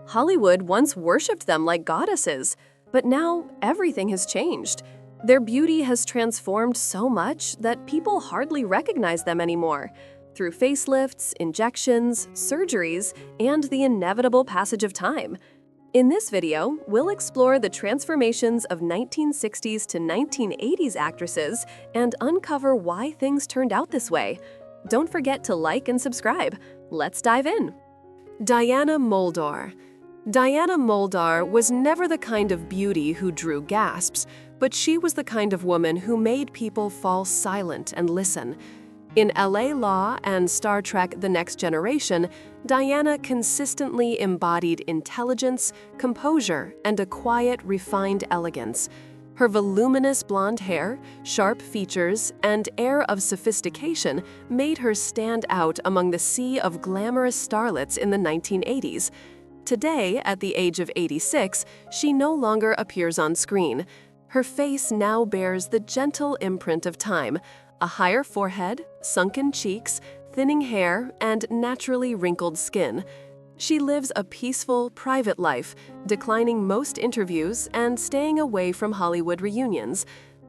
Hollywood once worshipped them like goddesses, but now everything has changed. Their beauty has transformed so much that people hardly recognize them anymore. Through facelifts, injections, surgeries, and the inevitable passage of time. In this video, we'll explore the transformations of 1960s to 1980s actresses and uncover why things turned out this way. Don't forget to like and subscribe. Let's dive in. Diana Muldaur. Diana Muldaur was never the kind of beauty who drew gasps, but she was the kind of woman who made people fall silent and listen. In LA Law and Star Trek: The Next Generation, Diana consistently embodied intelligence, composure, and a quiet, refined elegance. Her voluminous blonde hair, sharp features, and air of sophistication made her stand out among the sea of glamorous starlets in the 1980s. Today, at the age of 86, she no longer appears on screen. Her face now bears the gentle imprint of time, a higher forehead, sunken cheeks, thinning hair, and naturally wrinkled skin. She lives a peaceful, private life, declining most interviews and staying away from Hollywood reunions.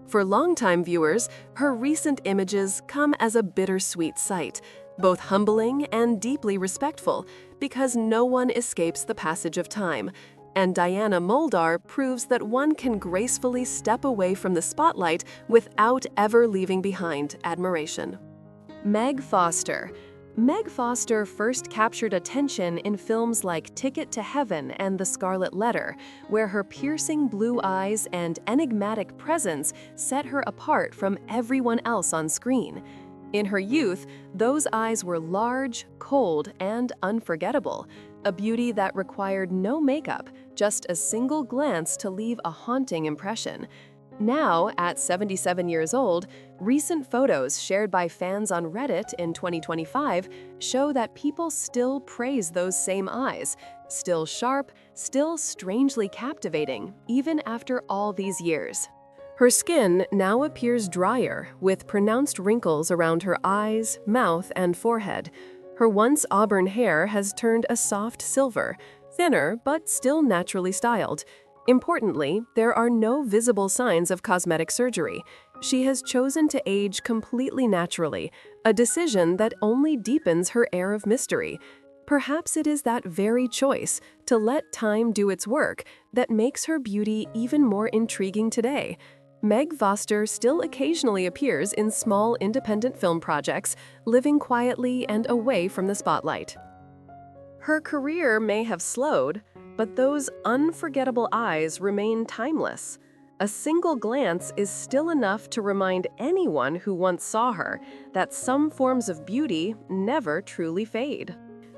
For longtime viewers, her recent images come as a bittersweet sight, both humbling and deeply respectful, because no one escapes the passage of time. And Diana Muldaur proves that one can gracefully step away from the spotlight without ever leaving behind admiration. Meg Foster. Meg Foster first captured attention in films like Ticket to Heaven and The Scarlet Letter, where her piercing blue eyes and enigmatic presence set her apart from everyone else on screen. In her youth, those eyes were large, cold, and unforgettable, a beauty that required no makeup, just a single glance to leave a haunting impression. Now, at 77 years old, recent photos shared by fans on Reddit in 2025 show that people still praise those same eyes, still sharp, still strangely captivating, even after all these years. Her skin now appears drier, with pronounced wrinkles around her eyes, mouth, and forehead. Her once auburn hair has turned a soft silver, thinner but still naturally styled. Importantly, there are no visible signs of cosmetic surgery. She has chosen to age completely naturally, a decision that only deepens her air of mystery. Perhaps it is that very choice, to let time do its work, that makes her beauty even more intriguing today. Meg Foster still occasionally appears in small independent film projects, living quietly and away from the spotlight. Her career may have slowed, but those unforgettable eyes remain timeless. A single glance is still enough to remind anyone who once saw her that some forms of beauty never truly fade.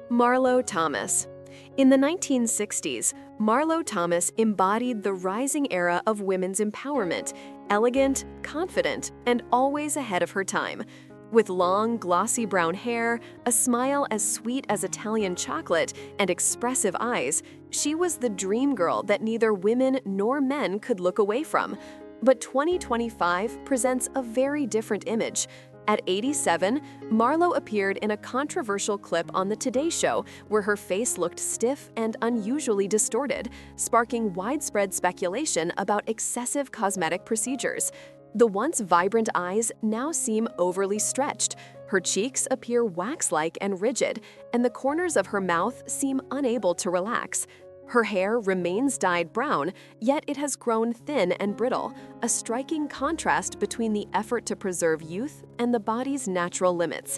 Marlo Thomas. In the 1960s, Marlo Thomas embodied the rising era of women's empowerment, elegant, confident, and always ahead of her time. With long, glossy brown hair, a smile as sweet as Italian chocolate, and expressive eyes, she was the dream girl that neither women nor men could look away from. But 2025 presents a very different image. At 87, Marlo appeared in a controversial clip on The Today Show where her face looked stiff and unusually distorted, sparking widespread speculation about excessive cosmetic procedures. The once vibrant eyes now seem overly stretched. Her cheeks appear wax-like and rigid, and the corners of her mouth seem unable to relax. Her hair remains dyed brown, yet it has grown thin and brittle, a striking contrast between the effort to preserve youth and the body's natural limits.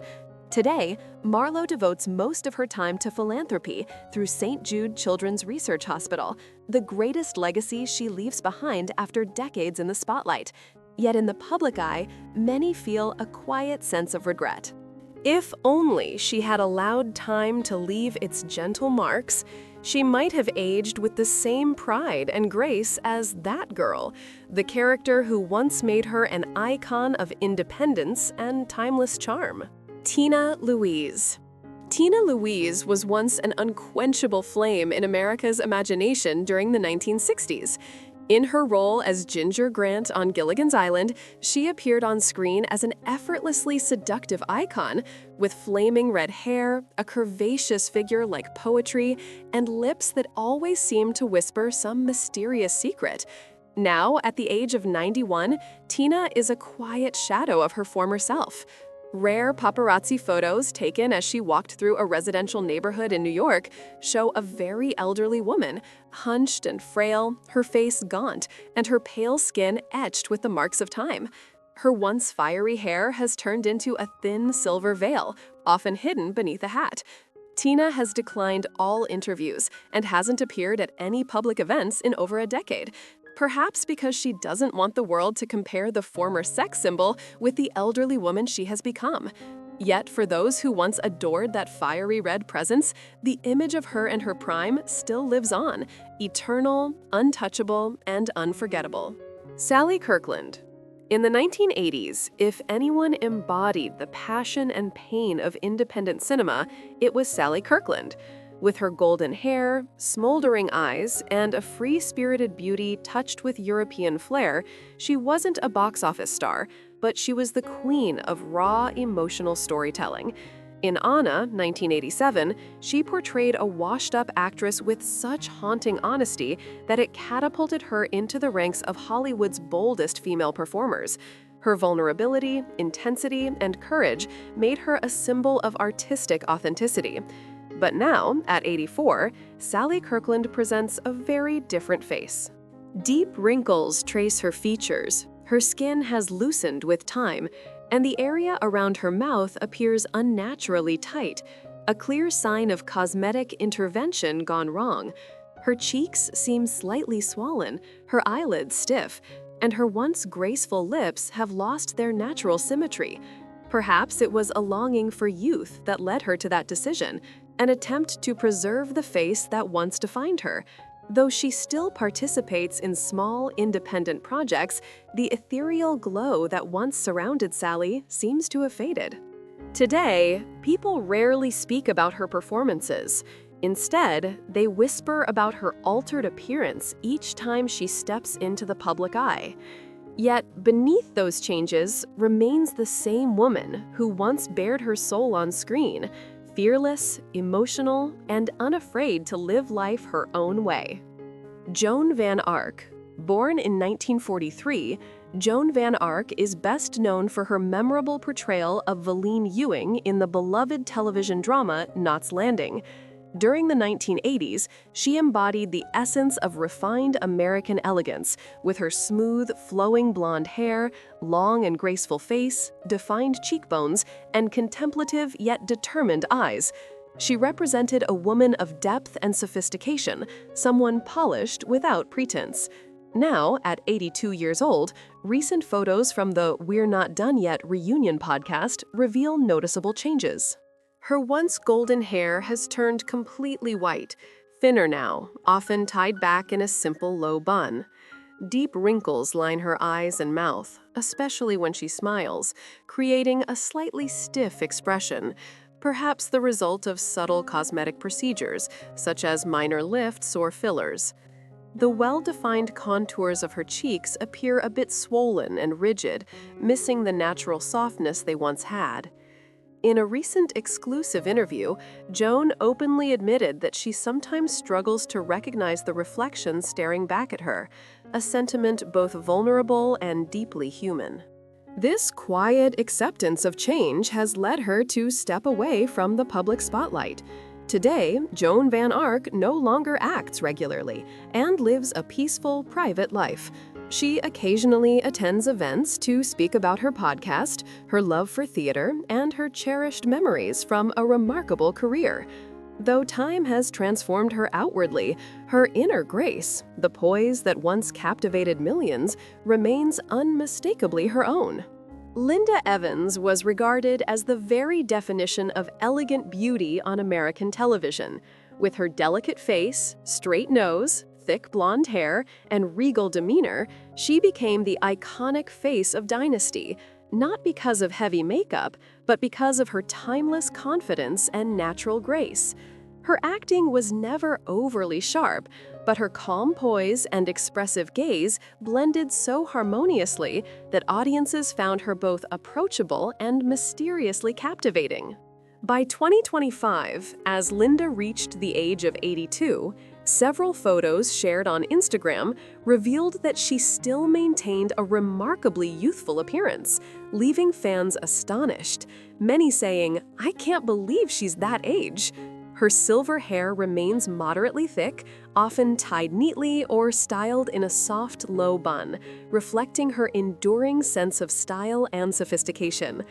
Today, Marlo devotes most of her time to philanthropy through St. Jude Children's Research Hospital, the greatest legacy she leaves behind after decades in the spotlight. Yet in the public eye, many feel a quiet sense of regret. If only she had allowed time to leave its gentle marks, she might have aged with the same pride and grace as that girl, the character who once made her an icon of independence and timeless charm. Tina Louise. Tina Louise was once an unquenchable flame in America's imagination during the 1960s. In her role as Ginger Grant on Gilligan's Island, she appeared on screen as an effortlessly seductive icon, with flaming red hair, a curvaceous figure like poetry, and lips that always seemed to whisper some mysterious secret. Now, at the age of 91, Tina is a quiet shadow of her former self. Rare paparazzi photos taken as she walked through a residential neighborhood in New York show a very elderly woman, hunched and frail, her face gaunt, and her pale skin etched with the marks of time. Her once fiery hair has turned into a thin silver veil, often hidden beneath a hat. Tina has declined all interviews and hasn't appeared at any public events in over a decade. Perhaps because she doesn't want the world to compare the former sex symbol with the elderly woman she has become. Yet for those who once adored that fiery red presence, the image of her in her prime still lives on, eternal, untouchable, and unforgettable. Sally Kirkland. In the 1980s, if anyone embodied the passion and pain of independent cinema, it was Sally Kirkland. With her golden hair, smoldering eyes, and a free-spirited beauty touched with European flair, she wasn't a box office star, but she was the queen of raw, emotional storytelling. In Anna, 1987, she portrayed a washed-up actress with such haunting honesty that it catapulted her into the ranks of Hollywood's boldest female performers. Her vulnerability, intensity, and courage made her a symbol of artistic authenticity. But now, at 84, Sally Kirkland presents a very different face. Deep wrinkles trace her features, her skin has loosened with time, and the area around her mouth appears unnaturally tight, a clear sign of cosmetic intervention gone wrong. Her cheeks seem slightly swollen, her eyelids stiff, and her once graceful lips have lost their natural symmetry. Perhaps it was a longing for youth that led her to that decision, an attempt to preserve the face that once defined her. Though she still participates in small, independent projects, the ethereal glow that once surrounded Sally seems to have faded. Today, people rarely speak about her performances. Instead, they whisper about her altered appearance each time she steps into the public eye. Yet, beneath those changes remains the same woman who once bared her soul on screen, fearless, emotional, and unafraid to live life her own way. Joan Van Ark. Born in 1943, Joan Van Ark is best known for her memorable portrayal of Valine Ewing in the beloved television drama Knots Landing. During the 1980s, she embodied the essence of refined American elegance, with her smooth, flowing blonde hair, long and graceful face, defined cheekbones, and contemplative yet determined eyes. She represented a woman of depth and sophistication, someone polished without pretense. Now, at 82 years old, recent photos from the We're Not Done Yet reunion podcast reveal noticeable changes. Her once golden hair has turned completely white, thinner now, often tied back in a simple low bun. Deep wrinkles line her eyes and mouth, especially when she smiles, creating a slightly stiff expression, perhaps the result of subtle cosmetic procedures, such as minor lifts or fillers. The well-defined contours of her cheeks appear a bit swollen and rigid, missing the natural softness they once had. In a recent exclusive interview, Joan openly admitted that she sometimes struggles to recognize the reflection staring back at her, a sentiment both vulnerable and deeply human. This quiet acceptance of change has led her to step away from the public spotlight. Today, Joan Van Ark no longer acts regularly and lives a peaceful, private life. She occasionally attends events to speak about her podcast, her love for theater, and her cherished memories from a remarkable career. Though time has transformed her outwardly, her inner grace, the poise that once captivated millions, remains unmistakably her own. Linda Evans was regarded as the very definition of elegant beauty on American television. With her delicate face, straight nose, thick blonde hair, and regal demeanor, she became the iconic face of Dynasty, not because of heavy makeup, but because of her timeless confidence and natural grace. Her acting was never overly sharp, but her calm poise and expressive gaze blended so harmoniously that audiences found her both approachable and mysteriously captivating. By 2025, as Linda reached the age of 82, several photos shared on Instagram revealed that she still maintained a remarkably youthful appearance, leaving fans astonished, many saying, "I can't believe she's that age." Her silver hair remains moderately thick, often tied neatly or styled in a soft, low bun, reflecting her enduring sense of style and sophistication.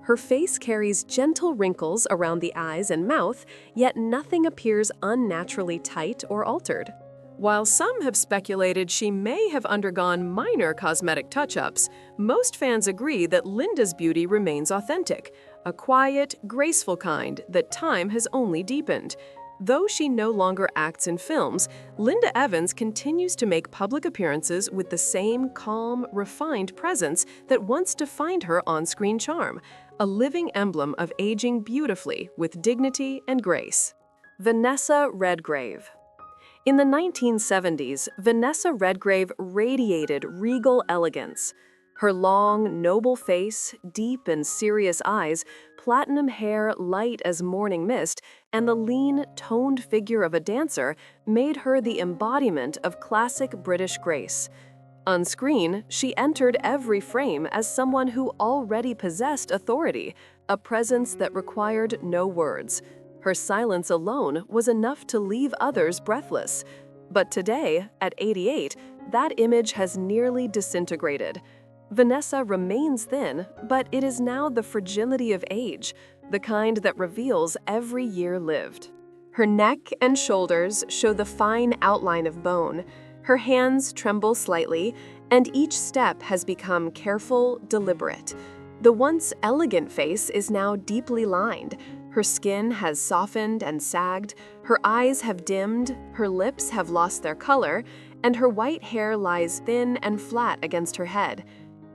Her face carries gentle wrinkles around the eyes and mouth, yet nothing appears unnaturally tight or altered. While some have speculated she may have undergone minor cosmetic touch-ups, most fans agree that Linda's beauty remains authentic, a quiet, graceful kind that time has only deepened. Though she no longer acts in films, Linda Evans continues to make public appearances with the same calm, refined presence that once defined her on-screen charm, a living emblem of aging beautifully with dignity and grace. Vanessa Redgrave. In the 1970s, Vanessa Redgrave radiated regal elegance. Her long, noble face, deep and serious eyes, platinum hair light as morning mist, and the lean, toned figure of a dancer made her the embodiment of classic British grace. On screen, she entered every frame as someone who already possessed authority, a presence that required no words. Her silence alone was enough to leave others breathless. But today, at 88, that image has nearly disintegrated. Vanessa remains thin, but it is now the fragility of age, the kind that reveals every year lived. Her neck and shoulders show the fine outline of bone. Her hands tremble slightly, and each step has become careful, deliberate. The once elegant face is now deeply lined. Her skin has softened and sagged, her eyes have dimmed, her lips have lost their color, and her white hair lies thin and flat against her head.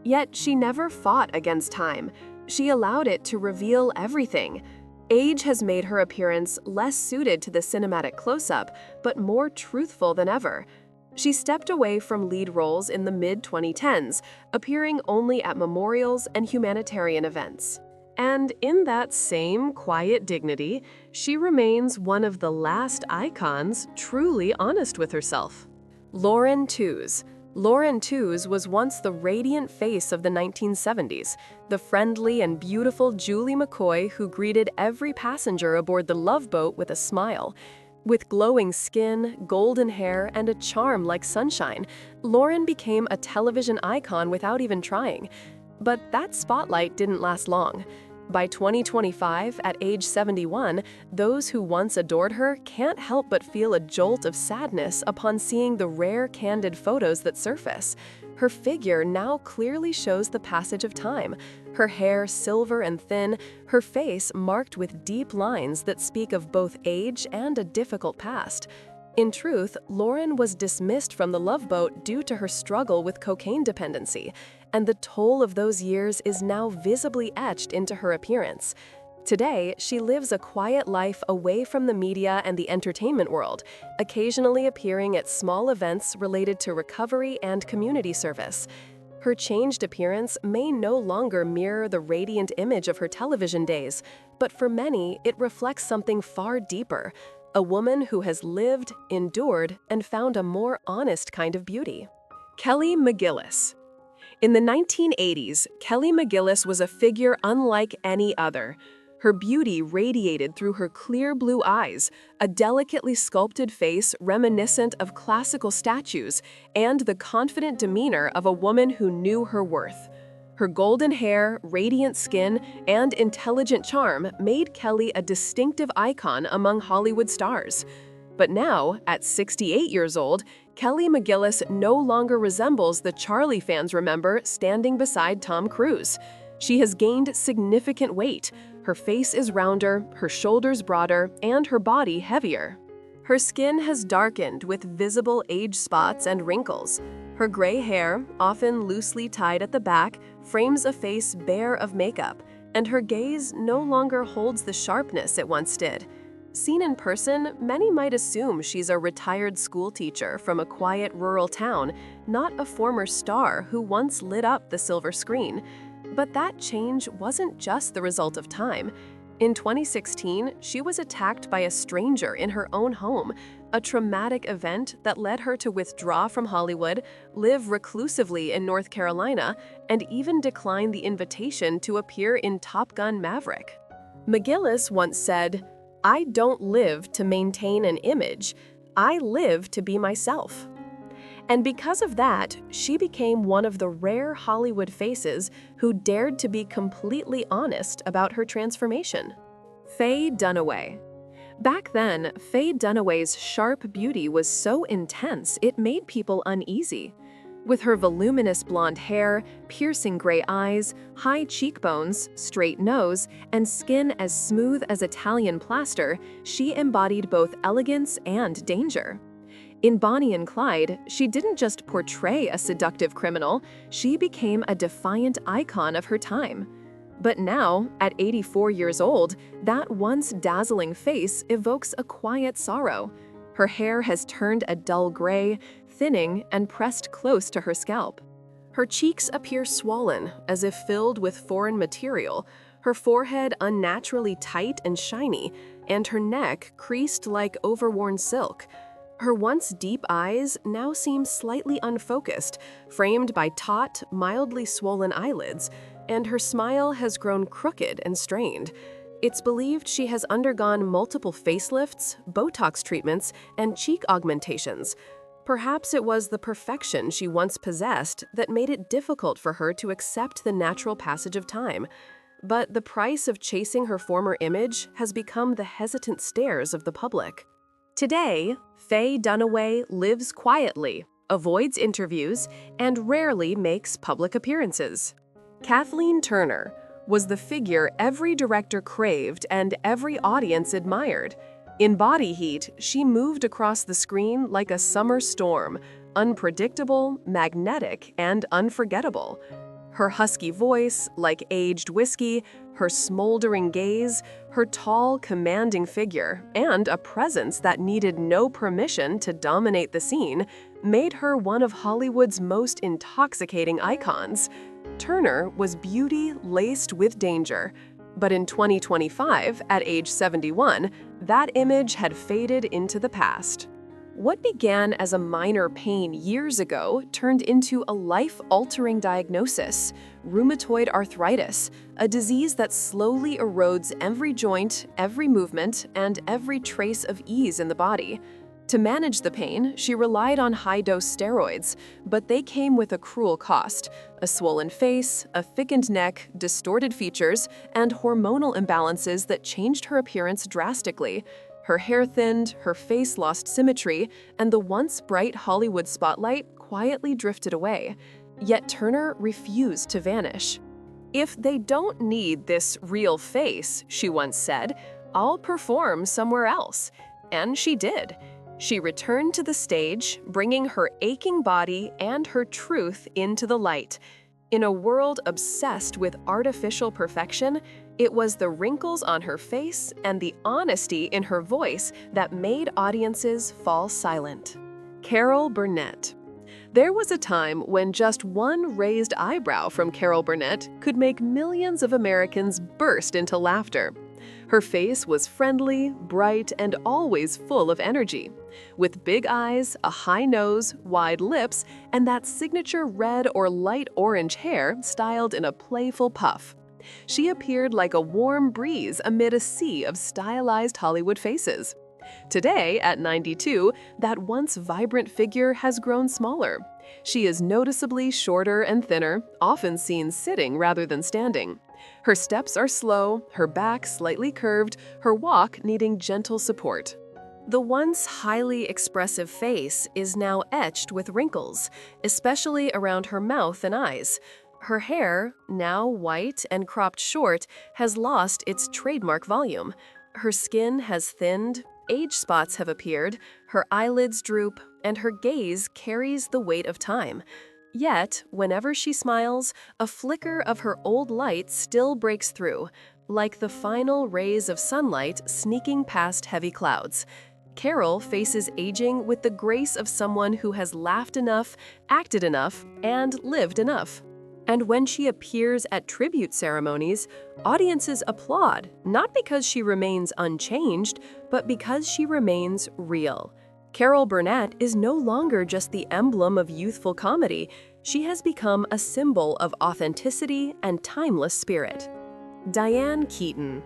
Yet she never fought against time. She allowed it to reveal everything. Age has made her appearance less suited to the cinematic close-up, but more truthful than ever. She stepped away from lead roles in the mid-2010s, appearing only at memorials and humanitarian events. And in that same quiet dignity, she remains one of the last icons truly honest with herself. Lauren Tews. Lauren Tews was once the radiant face of the 1970s, the friendly and beautiful Julie McCoy who greeted every passenger aboard the Love Boat with a smile. With glowing skin, golden hair, and a charm like sunshine, Lauren became a television icon without even trying. But that spotlight didn't last long. By 2025, at age 71, those who once adored her can't help but feel a jolt of sadness upon seeing the rare candid photos that surface. Her figure now clearly shows the passage of time, her hair silver and thin, her face marked with deep lines that speak of both age and a difficult past. In truth, Lauren was dismissed from the Love Boat due to her struggle with cocaine dependency, and the toll of those years is now visibly etched into her appearance. Today, she lives a quiet life away from the media and the entertainment world, occasionally appearing at small events related to recovery and community service. Her changed appearance may no longer mirror the radiant image of her television days, but for many, it reflects something far deeper. A woman who has lived, endured, and found a more honest kind of beauty. Kelly McGillis. In the 1980s, Kelly McGillis was a figure unlike any other. Her beauty radiated through her clear blue eyes, a delicately sculpted face reminiscent of classical statues, and the confident demeanor of a woman who knew her worth. Her golden hair, radiant skin, and intelligent charm made Kelly a distinctive icon among Hollywood stars. But now, at 68 years old, Kelly McGillis no longer resembles the Charlie fans remember standing beside Tom Cruise. She has gained significant weight. Her face is rounder, her shoulders broader, and her body heavier. Her skin has darkened with visible age spots and wrinkles. Her gray hair, often loosely tied at the back, frames a face bare of makeup, and her gaze no longer holds the sharpness it once did. Seen in person, many might assume she's a retired schoolteacher from a quiet rural town, not a former star who once lit up the silver screen. But that change wasn't just the result of time. In 2016, she was attacked by a stranger in her own home, a traumatic event that led her to withdraw from Hollywood, live reclusively in North Carolina, and even decline the invitation to appear in Top Gun: Maverick. McGillis once said, "I don't live to maintain an image, I live to be myself." And because of that, she became one of the rare Hollywood faces who dared to be completely honest about her transformation. Faye Dunaway. Back then, Faye Dunaway's sharp beauty was so intense it made people uneasy. With her voluminous blonde hair, piercing gray eyes, high cheekbones, straight nose, and skin as smooth as Italian plaster, she embodied both elegance and danger. In Bonnie and Clyde, she didn't just portray a seductive criminal, she became a defiant icon of her time. But now, at 84 years old, that once dazzling face evokes a quiet sorrow. Her hair has turned a dull gray, thinning and pressed close to her scalp. Her cheeks appear swollen, as if filled with foreign material, her forehead unnaturally tight and shiny, and her neck creased like overworn silk. Her once deep eyes now seem slightly unfocused, framed by taut, mildly swollen eyelids, and her smile has grown crooked and strained. It's believed she has undergone multiple facelifts, Botox treatments, and cheek augmentations. Perhaps it was the perfection she once possessed that made it difficult for her to accept the natural passage of time. But the price of chasing her former image has become the hesitant stares of the public. Today, Faye Dunaway lives quietly, avoids interviews, and rarely makes public appearances. Kathleen Turner was the figure every director craved and every audience admired. In Body Heat, she moved across the screen like a summer storm, unpredictable, magnetic, and unforgettable. Her husky voice, like aged whiskey, her smoldering gaze, her tall, commanding figure, and a presence that needed no permission to dominate the scene, made her one of Hollywood's most intoxicating icons. Turner was beauty laced with danger. But in 2025, at age 71, that image had faded into the past. What began as a minor pain years ago turned into a life-altering diagnosis: rheumatoid arthritis, a disease that slowly erodes every joint, every movement, and every trace of ease in the body. To manage the pain, she relied on high-dose steroids, but they came with a cruel cost: a swollen face, a thickened neck, distorted features, and hormonal imbalances that changed her appearance drastically. Her hair thinned, her face lost symmetry, and the once bright Hollywood spotlight quietly drifted away. Yet Turner refused to vanish. "If they don't need this real face," she once said, "I'll perform somewhere else." And she did. She returned to the stage, bringing her aching body and her truth into the light. In a world obsessed with artificial perfection, it was the wrinkles on her face and the honesty in her voice that made audiences fall silent. Carol Burnett. There was a time when just one raised eyebrow from Carol Burnett could make millions of Americans burst into laughter. Her face was friendly, bright, and always full of energy. With big eyes, a high nose, wide lips, and that signature red or light orange hair styled in a playful puff. She appeared like a warm breeze amid a sea of stylized Hollywood faces. Today, at 92, that once vibrant figure has grown smaller. She is noticeably shorter and thinner, often seen sitting rather than standing. Her steps are slow, her back slightly curved, her walk needing gentle support. The once highly expressive face is now etched with wrinkles, especially around her mouth and eyes. Her hair, now white and cropped short, has lost its trademark volume. Her skin has thinned, age spots have appeared, her eyelids droop, and her gaze carries the weight of time. Yet, whenever she smiles, a flicker of her old light still breaks through, like the final rays of sunlight sneaking past heavy clouds. Carol faces aging with the grace of someone who has laughed enough, acted enough, and lived enough. And when she appears at tribute ceremonies, audiences applaud, not because she remains unchanged, but because she remains real. Carol Burnett is no longer just the emblem of youthful comedy. She has become a symbol of authenticity and timeless spirit. Diane Keaton.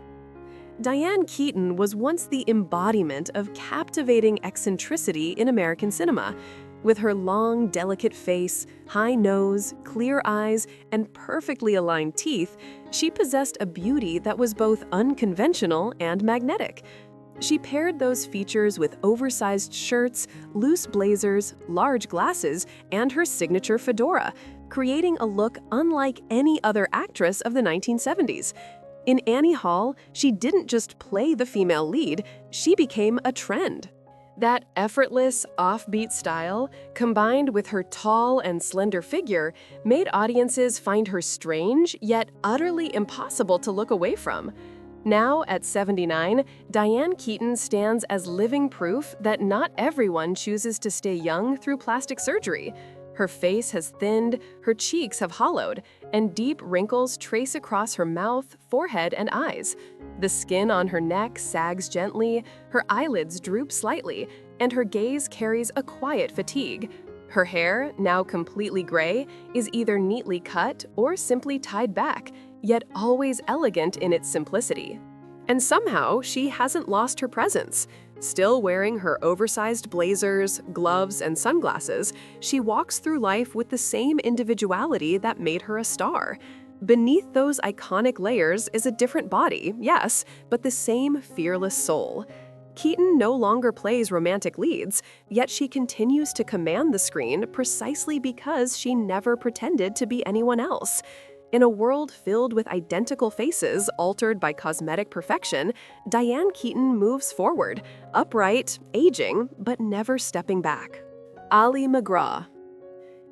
Diane Keaton was once the embodiment of captivating eccentricity in American cinema. With her long, delicate face, high nose, clear eyes, and perfectly aligned teeth, she possessed a beauty that was both unconventional and magnetic. She paired those features with oversized shirts, loose blazers, large glasses, and her signature fedora, creating a look unlike any other actress of the 1970s. In Annie Hall, she didn't just play the female lead, she became a trend. That effortless, offbeat style, combined with her tall and slender figure, made audiences find her strange, yet utterly impossible to look away from. Now, at 79, Diane Keaton stands as living proof that not everyone chooses to stay young through plastic surgery. Her face has thinned, her cheeks have hollowed, and deep wrinkles trace across her mouth, forehead, and eyes. The skin on her neck sags gently, her eyelids droop slightly, and her gaze carries a quiet fatigue. Her hair, now completely gray, is either neatly cut or simply tied back, yet always elegant in its simplicity. And somehow, she hasn't lost her presence. Still wearing her oversized blazers, gloves, and sunglasses, she walks through life with the same individuality that made her a star. Beneath those iconic layers is a different body, yes, but the same fearless soul. Keaton no longer plays romantic leads, yet she continues to command the screen precisely because she never pretended to be anyone else. In a world filled with identical faces altered by cosmetic perfection, Diane Keaton moves forward, upright, aging, but never stepping back. Ali MacGraw.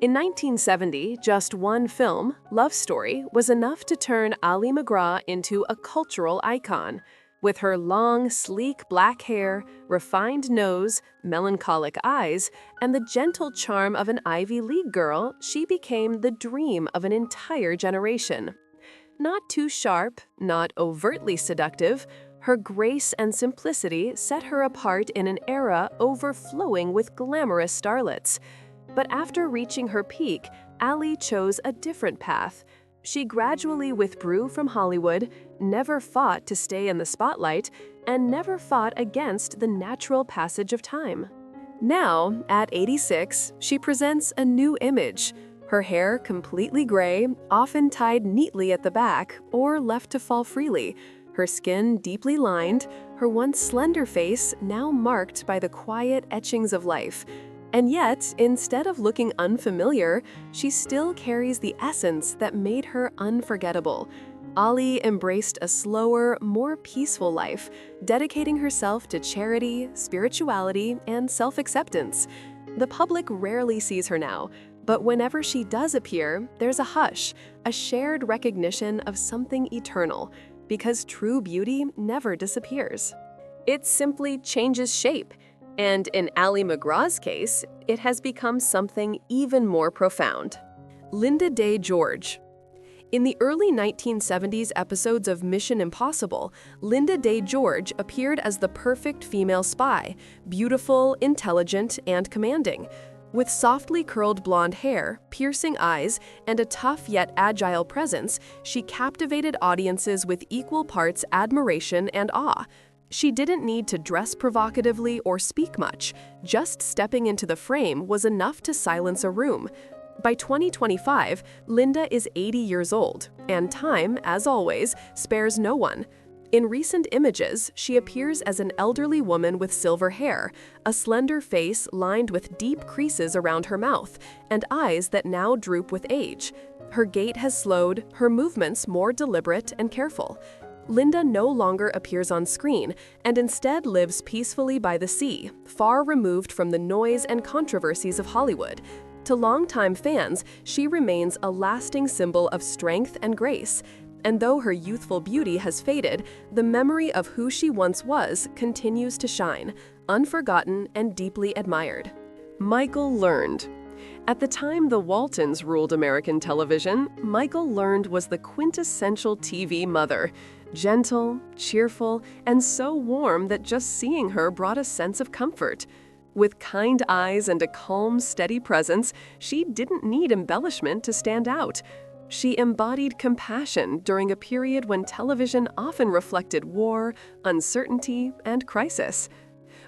In 1970, just one film, Love Story, was enough to turn Ali MacGraw into a cultural icon. With her long, sleek black hair, refined nose, melancholic eyes, and the gentle charm of an Ivy League girl, she became the dream of an entire generation. Not too sharp, not overtly seductive, her grace and simplicity set her apart in an era overflowing with glamorous starlets. But after reaching her peak, Ali chose a different path. She gradually withdrew from Hollywood, never fought to stay in the spotlight, and never fought against the natural passage of time. Now, at 86, she presents a new image. Her hair completely gray, often tied neatly at the back or left to fall freely. Her skin deeply lined, her once slender face now marked by the quiet etchings of life. And yet, instead of looking unfamiliar, she still carries the essence that made her unforgettable. Ali embraced a slower, more peaceful life, dedicating herself to charity, spirituality, and self-acceptance. The public rarely sees her now, but whenever she does appear, there's a hush, a shared recognition of something eternal, because true beauty never disappears. It simply changes shape. And in Ali MacGraw's case, it has become something even more profound. Linda Day George. In the early 1970s episodes of Mission Impossible, Linda Day George appeared as the perfect female spy, beautiful, intelligent, and commanding. With softly curled blonde hair, piercing eyes, and a tough yet agile presence, she captivated audiences with equal parts admiration and awe. She didn't need to dress provocatively or speak much. Just stepping into the frame was enough to silence a room. By 2025, Linda is 80 years old, and time, as always, spares no one. In recent images, she appears as an elderly woman with silver hair, a slender face lined with deep creases around her mouth, and eyes that now droop with age. Her gait has slowed, her movements more deliberate and careful. Linda no longer appears on screen and instead lives peacefully by the sea, far removed from the noise and controversies of Hollywood. To longtime fans, she remains a lasting symbol of strength and grace. And though her youthful beauty has faded, the memory of who she once was continues to shine, unforgotten and deeply admired. Michael Learned. At the time the Waltons ruled American television, Michael Learned was the quintessential TV mother. Gentle, cheerful, and so warm that just seeing her brought a sense of comfort. With kind eyes and a calm, steady presence, she didn't need embellishment to stand out. She embodied compassion during a period when television often reflected war, uncertainty, and crisis.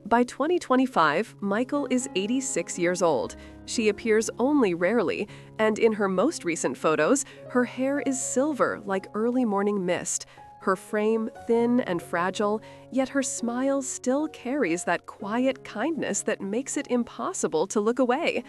By 2025, Michael is 86 years old. She appears only rarely, and in her most recent photos, her hair is silver like early morning mist. Her frame thin and fragile, yet her smile still carries that quiet kindness that makes it impossible to look away.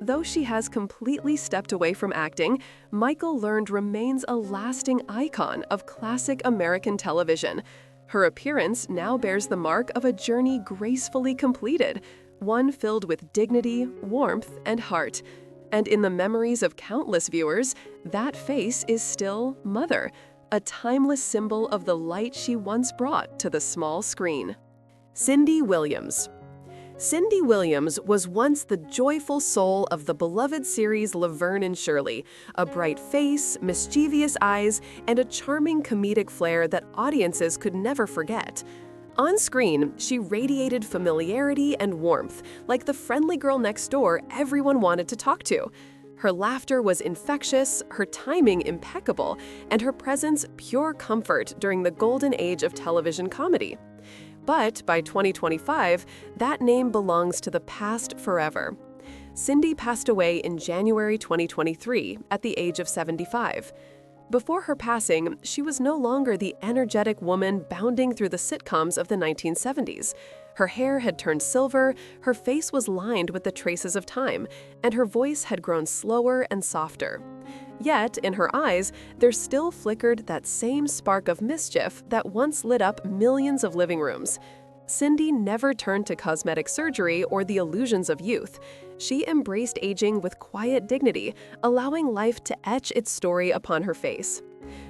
Though she has completely stepped away from acting, Michael Learned remains a lasting icon of classic American television. Her appearance now bears the mark of a journey gracefully completed, one filled with dignity, warmth, and heart. And in the memories of countless viewers, that face is still Mother, a timeless symbol of the light she once brought to the small screen. Cindy Williams. Cindy Williams was once the joyful soul of the beloved series Laverne and Shirley, a bright face, mischievous eyes, and a charming comedic flair that audiences could never forget. On screen, she radiated familiarity and warmth, like the friendly girl next door everyone wanted to talk to. Her laughter was infectious, her timing impeccable, and her presence pure comfort during the golden age of television comedy. But by 2025, that name belongs to the past forever. Cindy passed away in January 2023 at the age of 75. Before her passing, she was no longer the energetic woman bounding through the sitcoms of the 1970s. Her hair had turned silver, her face was lined with the traces of time, and her voice had grown slower and softer. Yet, in her eyes, there still flickered that same spark of mischief that once lit up millions of living rooms. Cindy never turned to cosmetic surgery or the illusions of youth. She embraced aging with quiet dignity, allowing life to etch its story upon her face.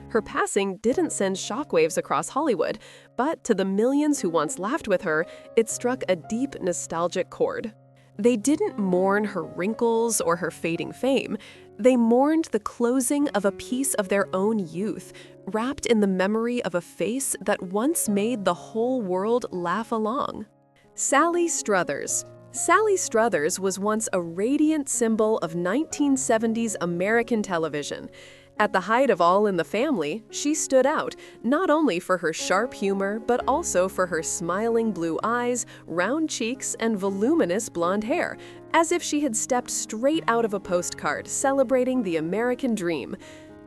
Her passing didn't send shockwaves across Hollywood, but to the millions who once laughed with her, it struck a deep nostalgic chord. They didn't mourn her wrinkles or her fading fame. They mourned the closing of a piece of their own youth, wrapped in the memory of a face that once made the whole world laugh along. Sally Struthers. Sally Struthers was once a radiant symbol of 1970s American television. At the height of All in the Family, she stood out, not only for her sharp humor, but also for her smiling blue eyes, round cheeks, and voluminous blonde hair, as if she had stepped straight out of a postcard celebrating the American dream.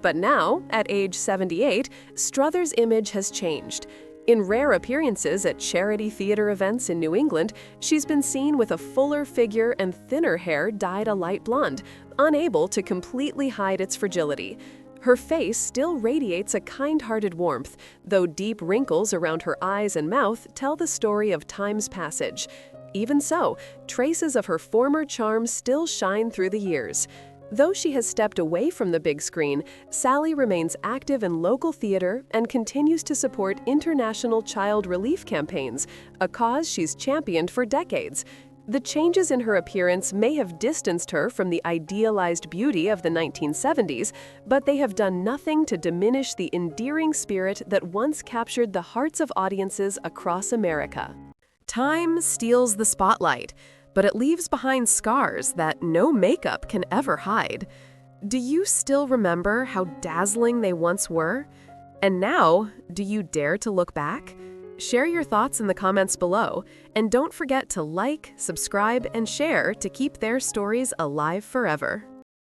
But now, at age 78, Struthers' image has changed. In rare appearances at charity theater events in New England, she's been seen with a fuller figure and thinner hair dyed a light blonde, unable to completely hide its fragility. Her face still radiates a kind-hearted warmth, though deep wrinkles around her eyes and mouth tell the story of time's passage. Even so, traces of her former charm still shine through the years. Though she has stepped away from the big screen, Sally remains active in local theater and continues to support international child relief campaigns, a cause she's championed for decades. The changes in her appearance may have distanced her from the idealized beauty of the 1970s, but they have done nothing to diminish the endearing spirit that once captured the hearts of audiences across America. Time steals the spotlight, but it leaves behind scars that no makeup can ever hide. Do you still remember how dazzling they once were? And now, do you dare to look back? Share your thoughts in the comments below, and don't forget to like, subscribe, and share to keep their stories alive forever.